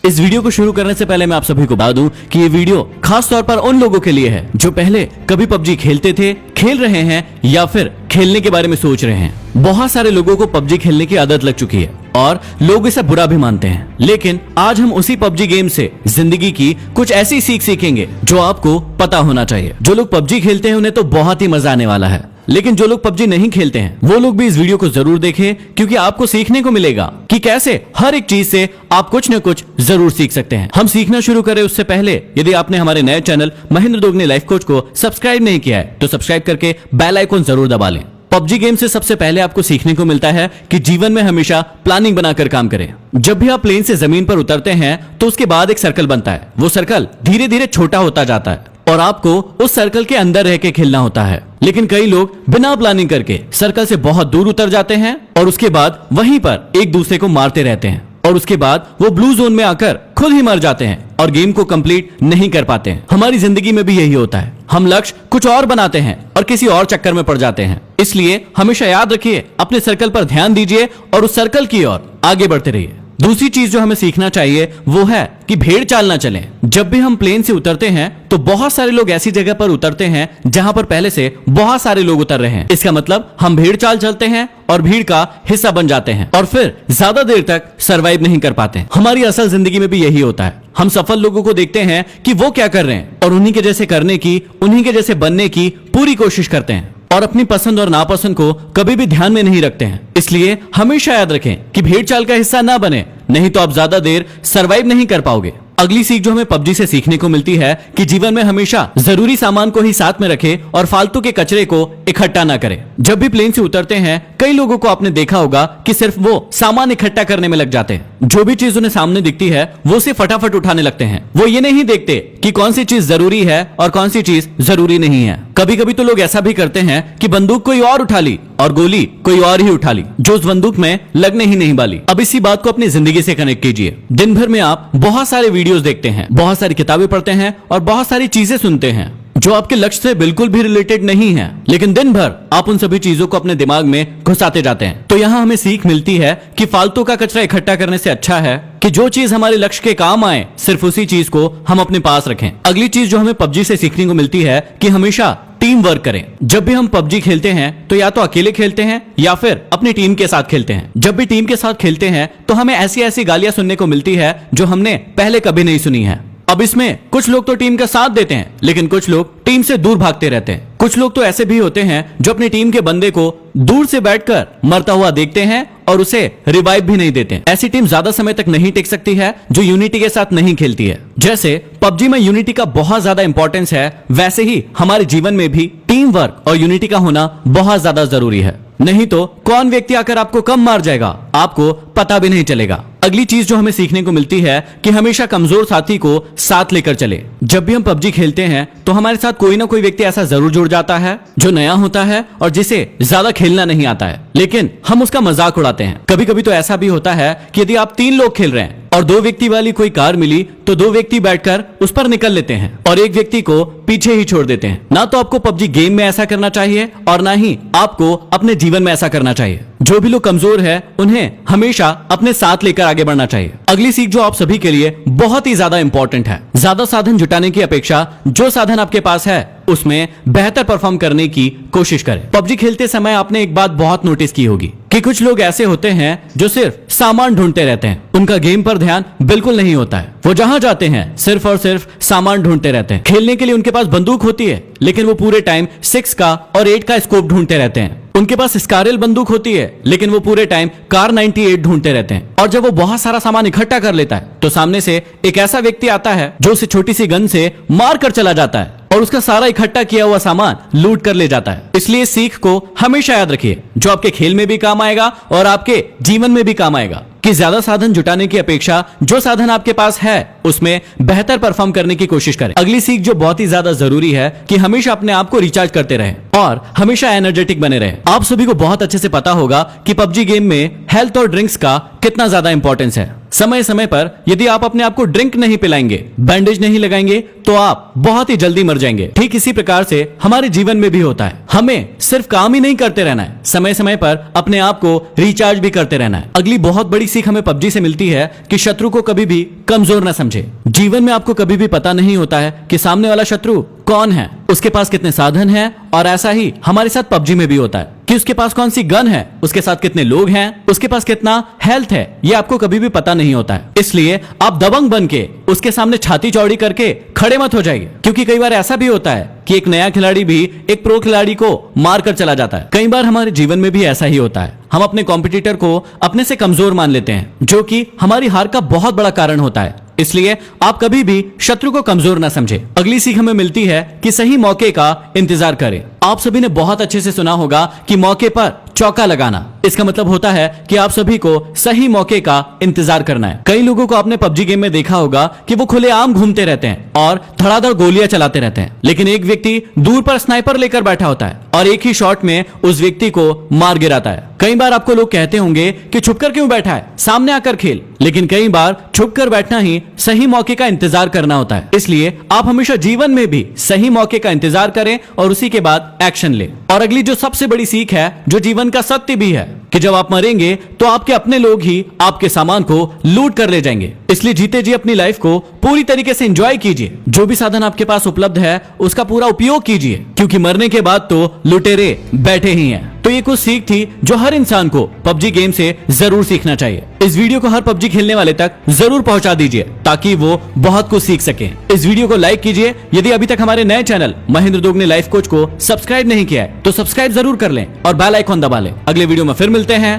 इस वीडियो को शुरू करने से पहले मैं आप सभी को बता दूं कि ये वीडियो खास तौर पर उन लोगों के लिए है जो पहले कभी पबजी खेलते थे, खेल रहे हैं या फिर खेलने के बारे में सोच रहे हैं। बहुत सारे लोगों को पबजी खेलने की आदत लग चुकी है और लोग इसे बुरा भी मानते हैं, लेकिन आज हम उसी पबजी गेम से जिंदगी की कुछ ऐसी सीख सीखेंगे जो आपको पता होना चाहिए। जो लोग पबजी खेलते हैं उन्हें तो बहुत ही मजा आने वाला है, लेकिन जो लोग पबजी नहीं खेलते हैं वो लोग भी इस वीडियो को जरूर देखें, क्योंकि आपको सीखने को मिलेगा कि कैसे हर एक चीज से आप कुछ न कुछ जरूर सीख सकते हैं। हम सीखना शुरू करें उससे पहले यदि आपने हमारे नए channel Mahendra Dogne life coach को सब्सक्राइब नहीं किया है तो सब्सक्राइब करके बेल आइकन जरूर दबा लें। पबजी गेम से सबसे पहले आपको सीखने को मिलता है कि जीवन में हमेशा प्लानिंग बनाकर काम करें। जब भी आप प्लेन से जमीन पर उतरते हैं तो उसके बाद एक सर्कल बनता है। वो सर्कल धीरे धीरे छोटा होता जाता है और आपको उस सर्कल के अंदर रह के खेलना होता है, लेकिन कई लोग बिना प्लानिंग करके सर्कल से बहुत दूर उतर जाते हैं और उसके बाद वहीं पर एक दूसरे को मारते रहते हैं और उसके बाद वो ब्लू जोन में आकर खुद ही मर जाते हैं और गेम को कंप्लीट नहीं कर पाते हैं। हमारी जिंदगी में भी यही होता है, हम लक्ष्य कुछ और बनाते हैं और किसी और चक्कर में पड़ जाते हैं। इसलिए हमेशा याद रखिए, अपने सर्कल पर ध्यान दीजिए और उस सर्कल की ओर आगे बढ़ते रहिए। दूसरी चीज जो हमें सीखना चाहिए वो है कि भेड़ चाल ना चलें। जब भी हम प्लेन से उतरते हैं तो बहुत सारे लोग ऐसी जगह पर उतरते हैं जहां पर पहले से बहुत सारे लोग उतर रहे हैं। इसका मतलब हम भेड़ चाल चलते हैं और भीड़ का हिस्सा बन जाते हैं और फिर ज्यादा देर तक सरवाइव नहीं कर पाते। हमारी असल जिंदगी में भी यही होता है। हम सफल लोगों को देखते हैं कि वो क्या कर रहे हैं और उन्हीं के जैसे करने की, उन्हीं के जैसे बनने की पूरी कोशिश करते हैं और अपनी पसंद और नापसंद को कभी भी ध्यान में नहीं रखते हैं। इसलिए हमेशा याद रखें कि भेड़ चाल का हिस्सा ना बने, नहीं तो आप ज्यादा देर सरवाइव नहीं कर पाओगे। अगली सीख जो हमें पबजी से सीखने को मिलती है कि जीवन में हमेशा जरूरी सामान को ही साथ में रखें और फालतू के कचरे को इकट्ठा ना करें। जब भी प्लेन से उतरते हैं कई लोगों को आपने देखा होगा कि सिर्फ वो सामान इकट्ठा करने में लग जाते हैं। जो भी चीज उन्हें सामने दिखती है वो उसे फटाफट उठाने लगते हैं। वो ये नहीं देखते कि कौन सी चीज जरूरी है और कौन सी चीज जरूरी नहीं है। कभी कभी तो लोग ऐसा भी करते हैं कि बंदूक कोई और उठा ली और गोली कोई और ही उठा ली जो उस बंदूक में लगने ही नहीं वाली। अब इसी बात को अपनी जिंदगी से कनेक्ट कीजिए। दिन भर में आप बहुत सारे वीडियोस देखते हैं, बहुत सारी किताबें पढ़ते हैं और बहुत सारी चीजें सुनते हैं जो आपके लक्ष्य से बिल्कुल भी रिलेटेड नहीं है, लेकिन दिन भर आप उन सभी चीजों को अपने दिमाग में घुसाते जाते हैं। तो यहाँ हमें सीख मिलती है कि फालतू का कचरा इकट्ठा करने से अच्छा है कि जो चीज हमारे लक्ष्य के काम आए सिर्फ उसी चीज को हम अपने पास रखें। अगली चीज जो हमें पबजी से सीखने को मिलती है कि हमेशा टीम वर्क करें। जब भी हम पबजी खेलते हैं तो या तो अकेले खेलते हैं या फिर अपनी टीम के साथ खेलते हैं। जब भी टीम के साथ खेलते हैं तो हमें ऐसी ऐसी गालियां सुनने को मिलती है जो हमने पहले कभी नहीं सुनी है। अब इसमें कुछ लोग तो टीम का साथ देते हैं, लेकिन कुछ लोग टीम से दूर भागते रहते हैं। कुछ लोग तो ऐसे भी होते हैं जो अपनी टीम के बंदे को दूर से बैठकर मरता हुआ देखते हैं और उसे रिवाइव भी नहीं देते। ऐसी टीम ज्यादा समय तक नहीं टिक सकती है जो यूनिटी के साथ नहीं खेलती है। जैसे पबजी में यूनिटी का बहुत ज्यादा इंपॉर्टेंस है, वैसे ही हमारे जीवन में भी टीम वर्क और यूनिटी का होना बहुत ज्यादा जरूरी है। नहीं तो कौन व्यक्ति आकर आपको कम मार जाएगा आपको पता भी नहीं चलेगा। अगली चीज जो हमें सीखने को मिलती है कि हमेशा कमजोर साथी को साथ लेकर चले। जब भी हम पबजी खेलते हैं तो हमारे साथ कोई ना कोई व्यक्ति ऐसा जरूर जुड़ जाता है जो नया होता है और जिसे ज्यादा खेलना नहीं आता है, लेकिन हम उसका मजाक उड़ाते हैं। कभी कभी तो ऐसा भी होता है कि यदि आप 3 लोग खेल रहे हैं और 2 व्यक्ति वाली कोई कार मिली तो 2 व्यक्ति बैठकर उस पर निकल लेते हैं और एक व्यक्ति को पीछे ही छोड़ देते हैं। ना तो आपको पबजी गेम में ऐसा करना चाहिए और ना ही आपको अपने जीवन में ऐसा करना चाहिए। जो भी लोग कमजोर है उन्हें हमेशा अपने साथ लेकर आगे बढ़ना चाहिए। अगली सीख जो आप सभी के लिए बहुत ही ज्यादा इंपॉर्टेंट है, ज्यादा साधन जुटाने की अपेक्षा जो साधन आपके पास है उसमें बेहतर परफॉर्म करने की कोशिश करें। पबजी खेलते समय आपने एक बात बहुत नोटिस की होगी कि कुछ लोग ऐसे होते हैं जो सिर्फ सामान ढूंढते रहते हैं। उनका गेम पर ध्यान बिल्कुल नहीं होता है। वो जहां जाते हैं सिर्फ और सिर्फ सामान ढूंढते रहते हैं। खेलने के लिए उनके पास बंदूक होती है, लेकिन वो पूरे टाइम 6 का और 8 का स्कोप ढूंढते रहते हैं। उनके पास स्कारल बंदूक होती है, लेकिन वो पूरे टाइम कार 98 ढूंढते रहते हैं। और जब वो बहुत सारा सामान इकट्ठा कर लेता है तो सामने से एक ऐसा व्यक्ति आता है जो उसे छोटी सी गन से मार कर चला जाता है और उसका सारा इकट्ठा किया हुआ सामान लूट कर ले जाता है। इसलिए इस सीख को हमेशा याद रखिए, जो आपके खेल में भी काम आएगा और आपके जीवन में भी काम आएगा, कि ज्यादा साधन जुटाने की अपेक्षा जो साधन आपके पास है उसमें बेहतर परफॉर्म करने की कोशिश करें। अगली सीख जो बहुत ही ज्यादा जरूरी है कि हमेशा अपने आप को रिचार्ज करते रहें और हमेशा एनर्जेटिक बने रहें। आप सभी को बहुत अच्छे से पता होगा कि पबजी गेम में हेल्थ और ड्रिंक्स का कितना ज्यादा इंपॉर्टेंस है। समय समय पर यदि आप अपने आप को ड्रिंक नहीं पिलाएंगे, बैंडेज नहीं लगाएंगे तो आप बहुत ही जल्दी मर जाएंगे। ठीक इसी प्रकार से हमारे जीवन में भी होता है। हमें सिर्फ काम ही नहीं करते रहना है, समय समय पर अपने आप को रिचार्ज भी करते रहना है। अगली बहुत बड़ी सीख हमें पबजी से मिलती है कि शत्रु को कभी भी कमजोर ना समझे। जीवन में आपको कभी भी पता नहीं होता है कि सामने वाला शत्रु कौन है, उसके पास कितने साधन हैं, और ऐसा ही हमारे साथ पबजी में भी होता है कि उसके पास कौन सी गन है, उसके साथ कितने लोग हैं, उसके पास कितना हेल्थ है, ये आपको कभी भी पता नहीं होता है। इसलिए आप दबंग बन के उसके सामने छाती चौड़ी करके खड़े मत हो जाइए, क्योंकि कई बार ऐसा भी होता है कि एक नया खिलाड़ी भी एक प्रो खिलाड़ी को मार कर चला जाता है। कई बार हमारे जीवन में भी ऐसा ही होता है, हम अपने कॉम्पिटिटर को अपने से कमजोर मान लेते हैं, जो कि हमारी हार का बहुत बड़ा कारण होता है। इसलिए आप कभी भी शत्रु को कमजोर ना समझे। अगली सीख हमें मिलती है कि सही मौके का इंतजार करें। आप सभी ने बहुत अच्छे से सुना होगा कि मौके पर चौका लगाना, इसका मतलब होता है कि आप सभी को सही मौके का इंतजार करना है। कई लोगों को आपने पबजी गेम में देखा होगा कि वो खुलेआम घूमते रहते हैं और धड़ाधड़ गोलियां चलाते रहते हैं, लेकिन एक व्यक्ति दूर पर स्नाइपर लेकर बैठा होता है और एक ही शॉट में उस व्यक्ति को मार गिराता है। कई बार आपको लोग कहते होंगे कि छुपकर क्यों बैठा है, सामने आकर खेल, लेकिन कई बार छुपकर बैठना ही सही मौके का इंतजार करना होता है। इसलिए आप हमेशा जीवन में भी सही मौके का इंतजार करें और उसी के बाद एक्शन लें। और अगली जो सबसे बड़ी सीख है, जो जीवन का सत्य भी है, कि जब आप मरेंगे तो आपके अपने लोग ही आपके सामान को लूट कर ले जाएंगे। इसलिए जीते जी अपनी लाइफ को पूरी तरीके से एंजॉय कीजिए। जो भी साधन आपके पास उपलब्ध है उसका पूरा उपयोग कीजिए, क्योंकि मरने के बाद तो लुटेरे बैठे ही हैं। तो ये कुछ सीख थी जो हर इंसान को पबजी गेम से जरूर सीखना चाहिए। इस वीडियो को हर पबजी खेलने वाले तक जरूर पहुंचा दीजिए ताकि वो बहुत कुछ सीख सके। इस वीडियो को लाइक कीजिए। यदि अभी तक हमारे नए channel Mahendra Dogne life coach को सब्सक्राइब नहीं किया है तो सब्सक्राइब जरूर कर लें और बेल आइकॉन दबा लें। अगले वीडियो में फिर मिलते हैं।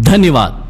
धन्यवाद।